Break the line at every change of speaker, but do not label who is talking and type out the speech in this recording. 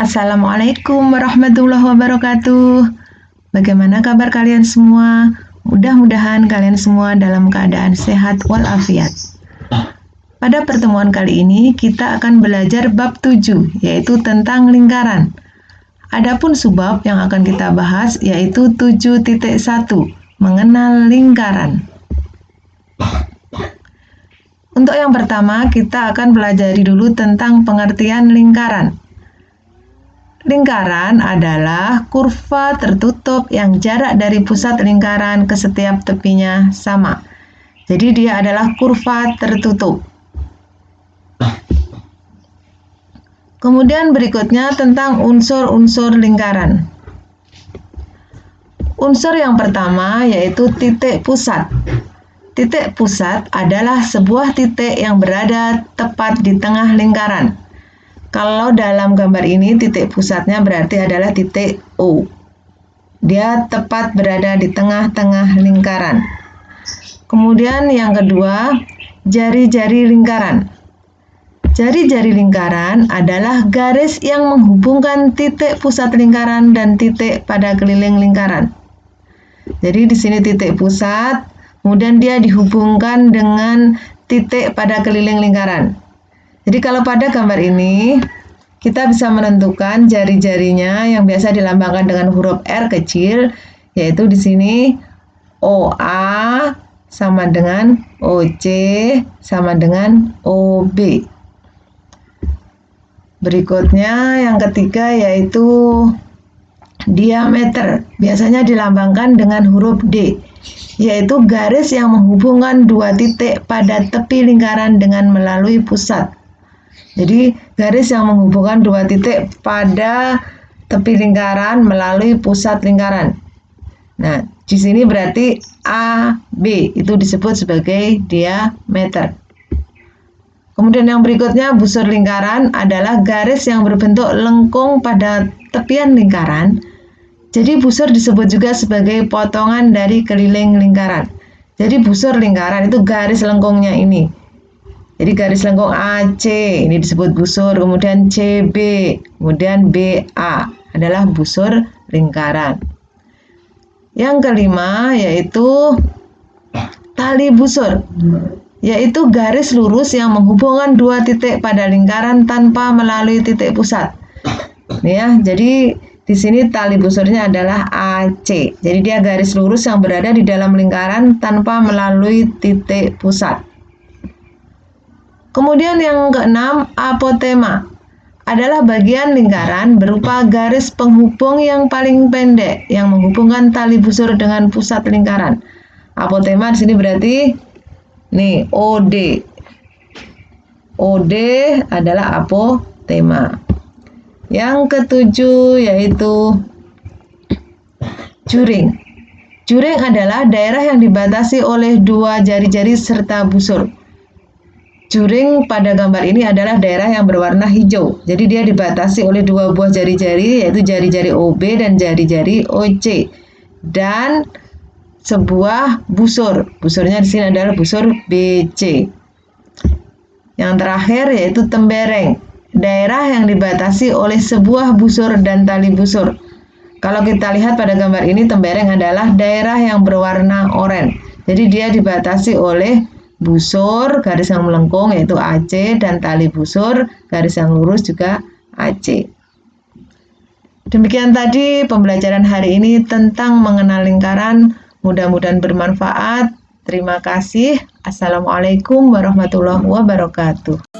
Assalamualaikum warahmatullahi wabarakatuh. Bagaimana kabar kalian semua? Mudah-mudahan kalian semua dalam keadaan sehat walafiat. Pada pertemuan kali ini kita akan belajar bab 7, yaitu tentang lingkaran. Adapun subbab yang akan kita bahas yaitu 7.1, mengenal lingkaran. Untuk yang pertama, kita akan pelajari dulu tentang pengertian lingkaran. Lingkaran adalah kurva tertutup yang jarak dari pusat lingkaran ke setiap tepinya sama. Jadi dia adalah kurva tertutup. Kemudian berikutnya tentang unsur-unsur lingkaran. Unsur yang pertama yaitu titik pusat. Titik pusat adalah sebuah titik yang berada tepat di tengah lingkaran. Kalau dalam gambar ini titik pusatnya berarti adalah titik O. Dia tepat berada di tengah-tengah lingkaran. Kemudian yang kedua, jari-jari lingkaran. Jari-jari lingkaran adalah garis yang menghubungkan titik pusat lingkaran dan titik pada keliling lingkaran. Jadi di sini titik pusat, kemudian dia dihubungkan dengan titik pada keliling lingkaran. Jadi kalau pada gambar ini, kita bisa menentukan jari-jarinya yang biasa dilambangkan dengan huruf R kecil, yaitu di sini OA sama dengan OC sama dengan OB. Berikutnya yang ketiga yaitu diameter, biasanya dilambangkan dengan huruf D, yaitu garis yang menghubungkan dua titik pada tepi lingkaran dengan melalui pusat. Jadi garis yang menghubungkan dua titik pada tepi lingkaran melalui pusat lingkaran. Nah, di sini berarti AB itu disebut sebagai diameter. Kemudian yang berikutnya busur lingkaran adalah garis yang berbentuk lengkung pada tepian lingkaran. Jadi busur disebut juga sebagai potongan dari keliling lingkaran. Jadi busur lingkaran itu garis lengkungnya ini. Jadi garis lengkung AC ini disebut busur, kemudian CB, kemudian BA adalah busur lingkaran. Yang kelima yaitu tali busur, yaitu garis lurus yang menghubungkan dua titik pada lingkaran tanpa melalui titik pusat. Nih ya, jadi di sini tali busurnya adalah AC. Jadi dia garis lurus yang berada di dalam lingkaran tanpa melalui titik pusat. Kemudian yang keenam, apotema adalah bagian lingkaran berupa garis penghubung yang paling pendek yang menghubungkan tali busur dengan pusat lingkaran. Apotema di sini berarti nih OD. OD adalah apotema. Yang ketujuh yaitu juring. Juring adalah daerah yang dibatasi oleh dua jari-jari serta busur. Juring pada gambar ini adalah daerah yang berwarna hijau. Jadi dia dibatasi oleh dua buah jari-jari, yaitu jari-jari OB dan jari-jari OC. Dan sebuah busur. Busurnya di sini adalah busur BC. Yang terakhir yaitu tembereng. Daerah yang dibatasi oleh sebuah busur dan tali busur. Kalau kita lihat pada gambar ini, tembereng adalah daerah yang berwarna oranye. Jadi dia dibatasi oleh busur garis yang melengkung yaitu AC dan tali busur garis yang lurus juga AC. Demikian tadi pembelajaran hari ini tentang mengenal lingkaran. Mudah-mudahan bermanfaat. Terima kasih. Assalamualaikum warahmatullahi wabarakatuh.